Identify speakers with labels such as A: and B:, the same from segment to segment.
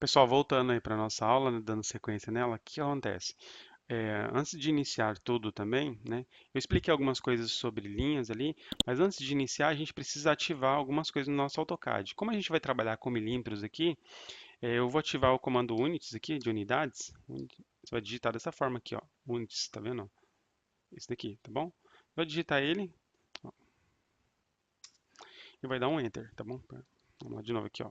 A: Pessoal, voltando aí para nossa aula, né, dando sequência nela, o que acontece? Antes de iniciar tudo também, né, eu expliquei algumas coisas sobre linhas ali, mas antes de iniciar a gente precisa ativar algumas coisas no nosso AutoCAD. Como a gente vai trabalhar com milímetros aqui, eu vou ativar o comando units aqui, de unidades. Você vai digitar dessa forma aqui, ó, units, tá vendo? Esse daqui, tá bom? Vai digitar ele ó, e vai dar um Enter, tá bom? Vamos lá de novo aqui, ó,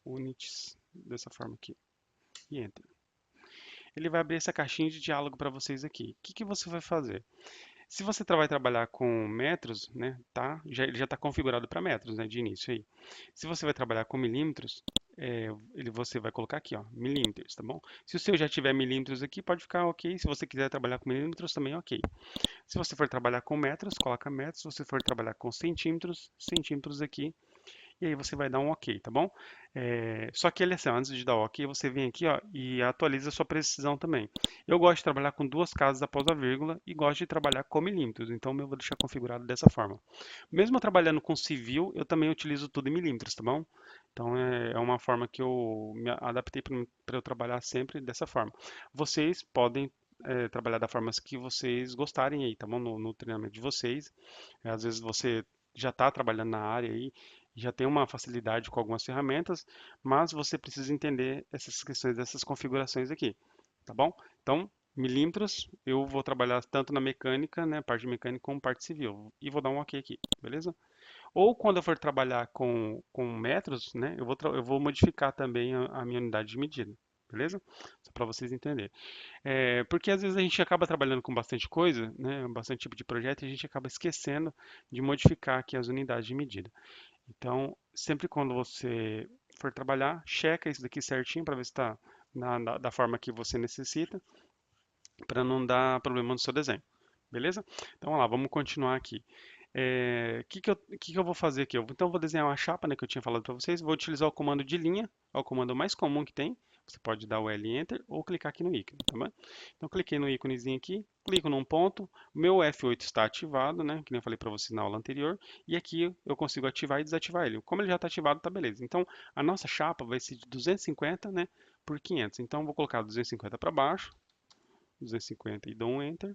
A: units, dessa forma aqui, e Enter. Ele vai abrir essa caixinha de diálogo para vocês aqui. O que que você vai fazer? Se você vai trabalhar com metros, né, tá? Ele já está configurado para metros, né, de início aí. Se você vai trabalhar com milímetros, você vai colocar aqui, ó, milímetros, tá bom? Se o seu já tiver milímetros aqui, pode ficar ok. Se você quiser trabalhar com milímetros, também ok. Se você for trabalhar com metros, coloca metros. Se você for trabalhar com centímetros, centímetros aqui e aí você vai dar um OK, tá bom? Só que ele assim, ó, antes de dar o OK, você vem aqui ó, e atualiza a sua precisão também. Eu gosto de trabalhar com duas casas após a vírgula e gosto de trabalhar com milímetros, então eu vou deixar configurado dessa forma. Mesmo trabalhando com civil, eu também utilizo tudo em milímetros, tá bom? Então é uma forma que eu me adaptei para eu trabalhar sempre dessa forma. Vocês podem trabalhar da forma que vocês gostarem aí, tá bom? No treinamento de vocês. Às vezes você já está trabalhando na área aí, já tem uma facilidade com algumas ferramentas, mas você precisa entender essas questões, essas configurações aqui, tá bom? Então, milímetros, eu vou trabalhar tanto na mecânica, né, parte mecânica, como parte civil, e vou dar um OK aqui, beleza? Ou quando eu for trabalhar com metros, né, eu vou modificar também a minha unidade de medida, beleza? Só para vocês entenderem. Porque às vezes a gente acaba trabalhando com bastante coisa, né, bastante tipo de projeto, e a gente acaba esquecendo de modificar aqui as unidades de medida. Então, sempre quando você for trabalhar, checa isso daqui certinho para ver se está da forma que você necessita, para não dar problema no seu desenho. Beleza? Então, vamos lá, vamos continuar aqui. O que que eu vou fazer aqui? Então, eu vou desenhar uma chapa, né, que eu tinha falado para vocês. Vou utilizar o comando de linha, é o comando mais comum que tem. Você pode dar o L Enter ou clicar aqui no ícone, tá bom? Então, cliquei no íconezinho aqui, clico num ponto. O meu F8 está ativado, né, que nem eu falei para vocês na aula anterior. E aqui eu consigo ativar e desativar ele. Como ele já está ativado, tá beleza. Então, a nossa chapa vai ser de 250, né, por 500. Então, eu vou colocar 250 para baixo, 250 e dou um Enter.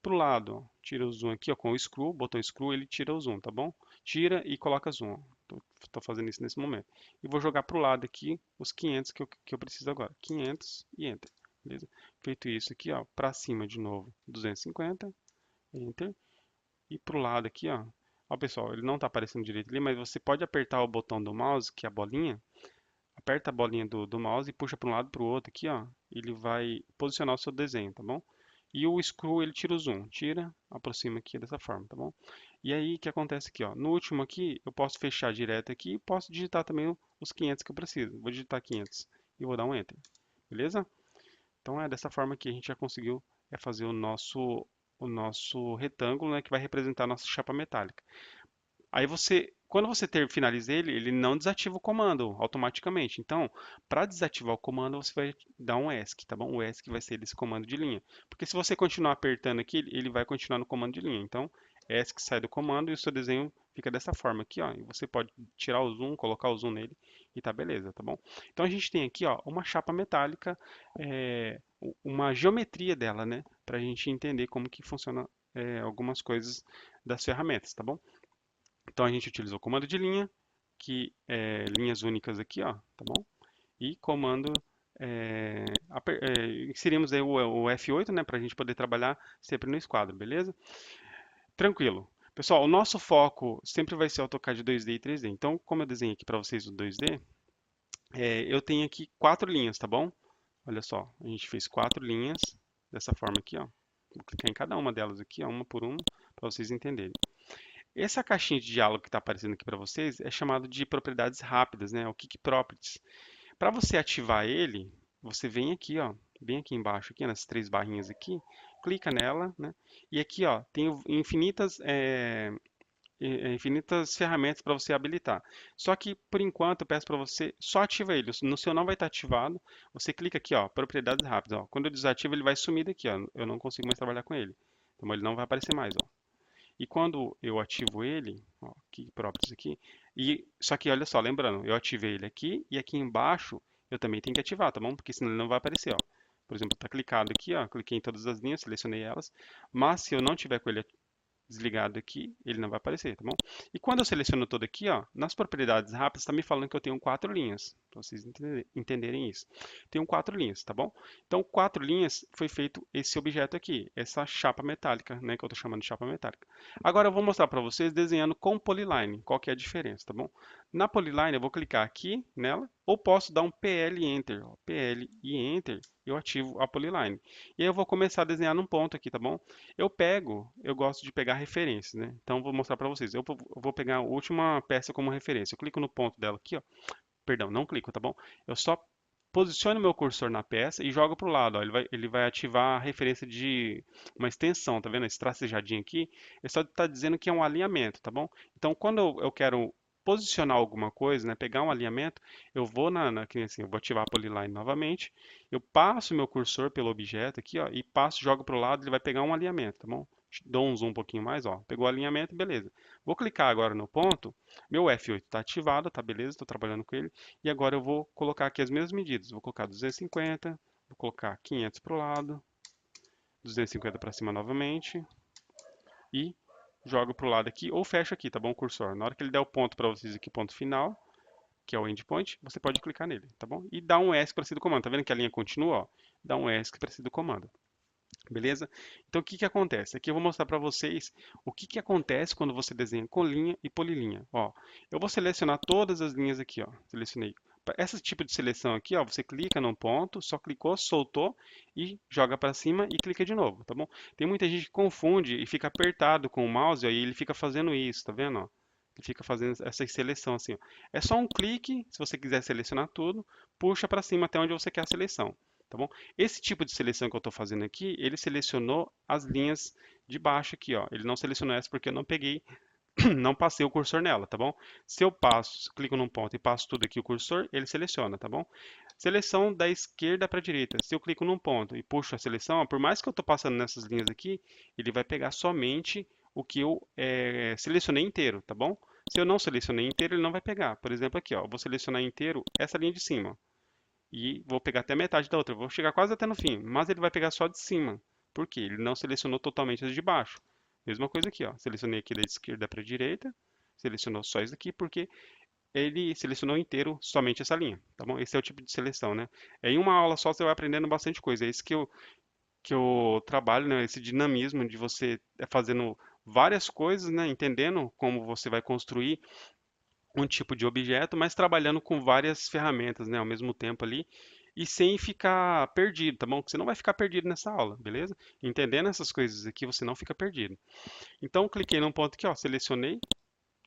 A: Pro lado, ó, tira o zoom aqui, ó, com o screw, botão screw, ele tira o zoom, tá bom? Tira e coloca zoom, ó. Tô fazendo isso nesse momento. E vou jogar pro lado aqui os 500 que eu preciso agora. 500 e Enter, beleza? Feito isso aqui, ó, pra cima de novo, 250, Enter. E pro lado aqui, ó, ó pessoal, ele não tá aparecendo direito ali, mas você pode apertar o botão do mouse, que é a bolinha, aperta a bolinha do mouse e puxa para um lado para o outro aqui, ó. Ele vai posicionar o seu desenho, tá bom? E o screw ele tira o zoom, tira, aproxima aqui dessa forma, tá bom? E aí o que acontece aqui, ó? No último aqui, eu posso fechar direto aqui e posso digitar também os 500 que eu preciso. Vou digitar 500 e vou dar um Enter, beleza? Então é dessa forma que a gente já conseguiu fazer o nosso retângulo, né, que vai representar a nossa chapa metálica. Aí quando você finaliza ele, ele não desativa o comando automaticamente. Então, para desativar o comando, você vai dar um ESC, tá bom? O ESC vai ser esse comando de linha. Porque se você continuar apertando aqui, ele vai continuar no comando de linha. Então, ESC sai do comando e o seu desenho fica dessa forma aqui, ó. E você pode tirar o zoom, colocar o zoom nele e tá beleza, tá bom? Então a gente tem aqui, ó, uma chapa metálica, uma geometria dela, né? Para a gente entender como que funciona algumas coisas das ferramentas, tá bom? Então a gente utilizou o comando de linha, que é linhas únicas aqui, ó, tá bom? E comando, inserimos aí o F8, né, para a gente poder trabalhar sempre no esquadro, beleza? Tranquilo. Pessoal, o nosso foco sempre vai ser AutoCAD 2D e 3D. Então, como eu desenhei aqui para vocês o 2D, eu tenho aqui quatro linhas, tá bom? Olha só, a gente fez quatro linhas dessa forma aqui, ó. Vou clicar em cada uma delas aqui, ó, uma por uma, para vocês entenderem. Essa caixinha de diálogo que está aparecendo aqui para vocês é chamado de propriedades rápidas, né? O Quick Properties. Para você ativar ele, você vem aqui, ó, bem aqui embaixo, aqui nas três barrinhas aqui, clica nela, né? E aqui, ó, tem infinitas ferramentas para você habilitar. Só que, por enquanto, eu peço para você só ativa ele. No seu não vai estar ativado. Você clica aqui, ó, propriedades rápidas. Ó. Quando eu desativo, ele vai sumir daqui, ó. Eu não consigo mais trabalhar com ele. Então, ele não vai aparecer mais, ó. E quando eu ativo ele, ó, aqui próprios aqui, só que olha só, lembrando, eu ativei ele aqui e aqui embaixo eu também tenho que ativar, tá bom? Porque senão ele não vai aparecer, ó. Por exemplo, está clicado aqui, ó, cliquei em todas as linhas, selecionei elas, mas se eu não tiver com ele desligado aqui, ele não vai aparecer, tá bom? E quando eu seleciono todo aqui, ó, nas propriedades rápidas, está me falando que eu tenho 4 linhas, para vocês entenderem isso. Tenho 4 linhas, tá bom? Então, 4 linhas foi feito esse objeto aqui, essa chapa metálica, né, que eu estou chamando de chapa metálica. Agora eu vou mostrar para vocês desenhando com polyline, qual que é a diferença, tá bom? Na polyline eu vou clicar aqui nela, ou posso dar um PL Enter, ó, PL e Enter, eu ativo a polyline. E aí eu vou começar a desenhar num ponto aqui, tá bom? Eu gosto de pegar referências, né? Então, vou mostrar para vocês. Eu vou pegar a última peça como referência. Eu clico no ponto dela aqui, ó. Perdão, não clico, tá bom? Eu só posiciono meu cursor na peça e jogo para o lado, ó. Ele vai ativar a referência de uma extensão, tá vendo? Esse tracejadinho aqui, ele só está dizendo que é um alinhamento, tá bom? Então, quando eu quero posicionar alguma coisa, né, pegar um alinhamento, eu vou que assim, eu vou ativar a polyline novamente, eu passo meu cursor pelo objeto aqui, ó, e passo, jogo para o lado, ele vai pegar um alinhamento, tá bom? Dou um zoom um pouquinho mais, ó, pegou o alinhamento, beleza. Vou clicar agora no ponto, meu F8 está ativado, tá beleza, estou trabalhando com ele. E agora eu vou colocar aqui as mesmas medidas. Vou colocar 250, vou colocar 500 para o lado, 250 para cima novamente e jogo para o lado aqui ou fecho aqui, tá bom, o cursor? Na hora que ele der o ponto para vocês aqui, ponto final, que é o endpoint, você pode clicar nele, tá bom? E dá um ESC para cima do comando. Tá vendo que a linha continua, ó? Dá um ESC para cima do comando. Beleza? Então, o que que acontece? Aqui eu vou mostrar para vocês o que que acontece quando você desenha com linha e polilinha. Ó, eu vou selecionar todas as linhas aqui, ó. Selecionei. Esse tipo de seleção aqui, ó, você clica num ponto, só clicou, soltou e joga para cima e clica de novo, tá bom? Tem muita gente que confunde e fica apertado com o mouse, aí ele fica fazendo isso, tá vendo, ó? Ele fica fazendo essa seleção assim, ó. É só um clique, se você quiser selecionar tudo, puxa para cima até onde você quer a seleção. Tá bom? Esse tipo de seleção que eu estou fazendo aqui, ele selecionou as linhas de baixo aqui, ó. Ele não selecionou essa porque eu não peguei, não passei o cursor nela, tá bom? Se eu passo, clico num ponto e passo tudo aqui o cursor, ele seleciona, tá bom? Seleção da esquerda para a direita. Se eu clico num ponto e puxo a seleção, ó, por mais que eu estou passando nessas linhas aqui, ele vai pegar somente o que eu selecionei inteiro, tá bom? Se eu não selecionei inteiro, ele não vai pegar. Por exemplo, aqui, ó, eu vou selecionar inteiro essa linha de cima, ó, e vou pegar até a metade da outra. Vou chegar quase até no fim, mas ele vai pegar só de cima. Por quê? Ele não selecionou totalmente as de baixo. Mesma coisa aqui, ó. Selecionei aqui da esquerda para a direita, selecionou só isso aqui, porque ele selecionou inteiro somente essa linha, tá bom? Esse é o tipo de seleção, né? Em uma aula só você vai aprendendo bastante coisa. É isso que eu trabalho, né? Esse dinamismo de você fazendo várias coisas, né? Entendendo como você vai construir um tipo de objeto, mas trabalhando com várias ferramentas, né, ao mesmo tempo ali, e sem ficar perdido, tá bom? Porque você não vai ficar perdido nessa aula, beleza? Entendendo essas coisas aqui, você não fica perdido. Então, cliquei num ponto aqui, ó, selecionei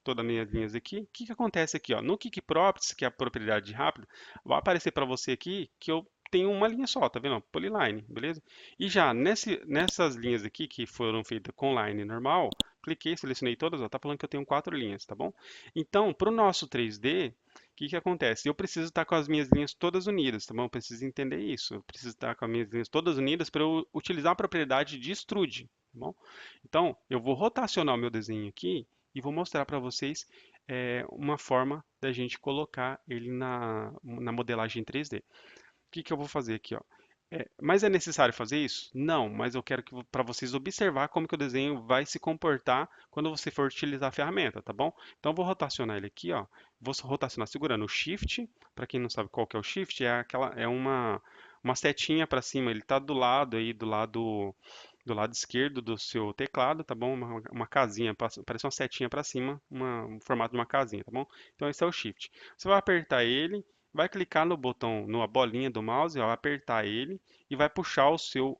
A: todas as minhas linhas aqui. O que que acontece aqui, ó? No Quick Properties, que é a propriedade rápida, vai aparecer para você aqui que eu tenho uma linha só, tá vendo? Polyline, beleza? E já nessas linhas aqui que foram feitas com line normal, cliquei, selecionei todas, ó, tá falando que eu tenho 4 linhas, tá bom? Então, para o nosso 3D, o que que acontece? Eu preciso estar com as minhas linhas todas unidas, tá bom? Eu preciso entender isso. Eu preciso estar com as minhas linhas todas unidas para eu utilizar a propriedade de extrude, tá bom? Então, eu vou rotacionar o meu desenho aqui e vou mostrar para vocês uma forma da gente colocar ele na modelagem 3D. O que que eu vou fazer aqui, ó? Mas é necessário fazer isso? Não, mas eu quero que para vocês observar como que o desenho vai se comportar quando você for utilizar a ferramenta, tá bom? Então eu vou rotacionar ele aqui, ó. Vou rotacionar segurando o Shift. Para quem não sabe qual que é o Shift, é uma setinha para cima. Ele está do lado aí, do lado esquerdo do seu teclado, tá bom? Uma casinha, parece uma setinha para cima, um formato de uma casinha, tá bom? Então esse é o Shift. Você vai apertar ele, vai clicar no botão, na bolinha do mouse, ó, apertar ele e vai puxar o seu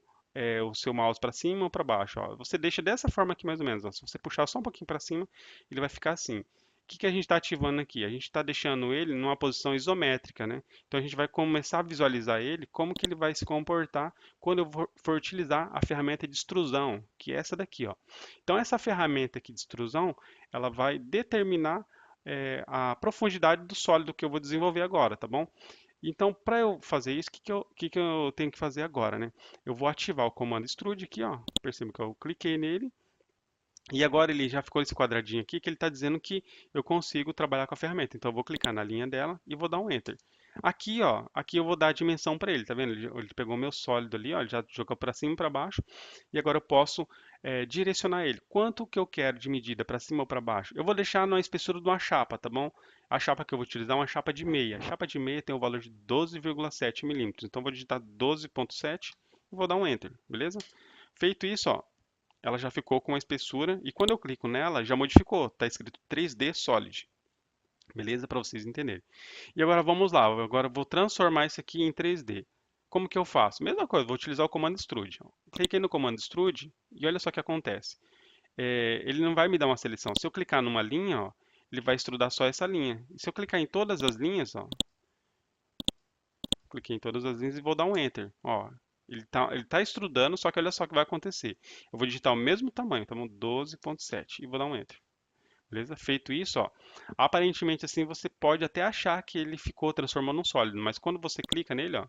A: mouse para cima ou para baixo, ó. Você deixa dessa forma aqui mais ou menos, ó. Se você puxar só um pouquinho para cima, ele vai ficar assim. O que que a gente está ativando aqui? A gente está deixando ele numa posição isométrica, né? Então a gente vai começar a visualizar ele, como que ele vai se comportar quando eu for utilizar a ferramenta de extrusão, que é essa daqui, ó. Então essa ferramenta aqui de extrusão, ela vai determinar a profundidade do sólido que eu vou desenvolver agora, tá bom? Então, para eu fazer isso, que eu tenho que fazer agora, né? Eu vou ativar o comando extrude aqui, ó. Perceba que eu cliquei nele e agora ele já ficou esse quadradinho aqui que ele está dizendo que eu consigo trabalhar com a ferramenta. Então eu vou clicar na linha dela e vou dar um Enter. Aqui, ó, aqui eu vou dar a dimensão para ele, tá vendo? Ele pegou o meu sólido ali, ó, ele já jogou para cima e para baixo, e agora eu posso direcionar ele. Quanto que eu quero de medida, para cima ou para baixo? Eu vou deixar na espessura de uma chapa, tá bom? A chapa que eu vou utilizar é uma chapa de meia. A chapa de meia tem o valor de 12,7 milímetros, então eu vou digitar 12,7 e vou dar um Enter, beleza? Feito isso, ó, ela já ficou com a espessura, e quando eu clico nela, já modificou, tá escrito 3D Solid, beleza? Para vocês entenderem. E agora vamos lá, agora eu vou transformar isso aqui em 3D. Como que eu faço? Mesma coisa, vou utilizar o comando extrude. Cliquei no comando extrude e olha só o que acontece. Ele não vai me dar uma seleção. Se eu clicar numa linha, ó, ele vai extrudar só essa linha. E se eu clicar em todas as linhas, ó, cliquei em todas as linhas e vou dar um Enter. Ó, ele tá extrudando, só que olha só o que vai acontecer. Eu vou digitar o mesmo tamanho, então 12,7 e vou dar um Enter. Beleza? Feito isso, ó, aparentemente assim você pode até achar que ele ficou transformando um sólido, mas quando você clica nele, ó,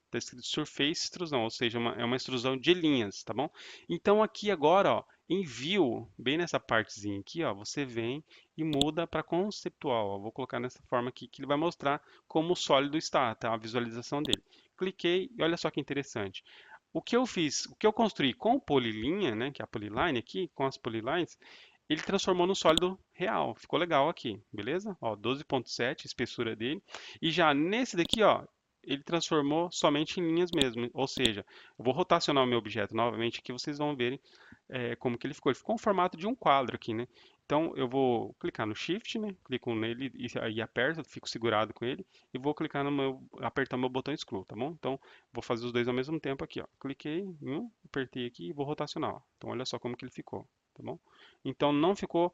A: está escrito Surface Extrusão, ou seja, é uma extrusão de linhas, tá bom? Então aqui agora, ó, em View, bem nessa partezinha aqui, ó, você vem e muda para conceptual. Ó. Vou colocar nessa forma aqui que ele vai mostrar como o sólido está, tá? A visualização dele. Cliquei e olha só que interessante. O que eu fiz, o que eu construí com polilinha, né, que é a polyline aqui, com as polylines, ele transformou no sólido real. Ficou legal aqui, beleza? Ó, 12,7 espessura dele. E já nesse daqui, ó, ele transformou somente em linhas mesmo. Ou seja, eu vou rotacionar o meu objeto novamente aqui, vocês vão verem como que ele ficou. Ele ficou em formato de um quadro aqui, né? Então eu vou clicar no Shift, né? Clico nele e aí aperto, fico segurado com ele e vou clicar no meu, apertar meu botão Scroll, tá bom? Então vou fazer os dois ao mesmo tempo aqui, ó. Cliquei em um, apertei aqui e vou rotacionar, ó. Então olha só como que ele ficou, tá bom? Então não ficou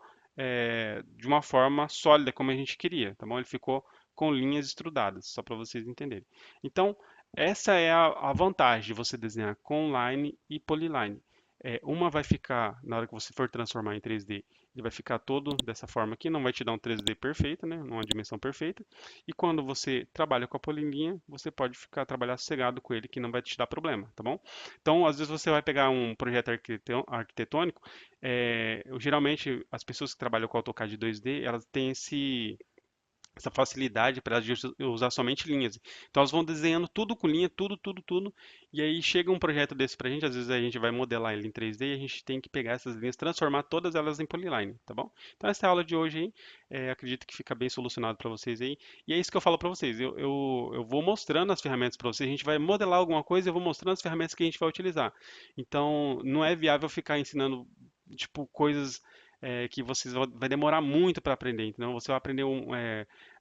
A: de uma forma sólida como a gente queria, tá bom? Ele ficou com linhas estrudadas, só para vocês entenderem. Então essa é a vantagem de você desenhar com line e polyline. Uma vai ficar, na hora que você for transformar em 3D, ele vai ficar todo dessa forma aqui, não vai te dar um 3D perfeito, né, uma dimensão perfeita. E quando você trabalha com a polilinha, você pode trabalhar sossegado com ele, que não vai te dar problema, tá bom? Então, às vezes você vai pegar um projeto arquitetônico, geralmente as pessoas que trabalham com AutoCAD 2D, elas têm essa facilidade para usar somente linhas. Então elas vão desenhando tudo com linha, tudo, tudo, tudo. E aí chega um projeto desse para a gente, às vezes a gente vai modelar ele em 3D e a gente tem que pegar essas linhas, transformar todas elas em polyline, tá bom? Então essa é a aula de hoje aí, acredito que fica bem solucionado para vocês aí. E é isso que eu falo para vocês, eu vou mostrando as ferramentas para vocês, a gente vai modelar alguma coisa, eu vou mostrando as ferramentas que a gente vai utilizar. Então não é viável ficar ensinando tipo coisas que vocês vai demorar muito para aprender, então você vai aprender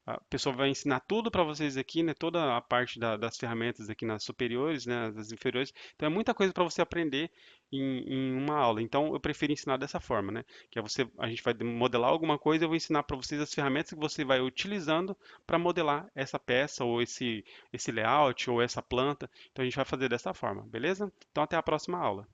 A: a pessoa vai ensinar tudo para vocês aqui, né? Toda a parte das ferramentas aqui nas superiores, né? Das inferiores. Então é muita coisa para você aprender em uma aula. Então eu prefiro ensinar dessa forma, né? Que é a gente vai modelar alguma coisa, eu vou ensinar para vocês as ferramentas que você vai utilizando para modelar essa peça ou esse layout ou essa planta. Então a gente vai fazer dessa forma, beleza? Então até a próxima aula.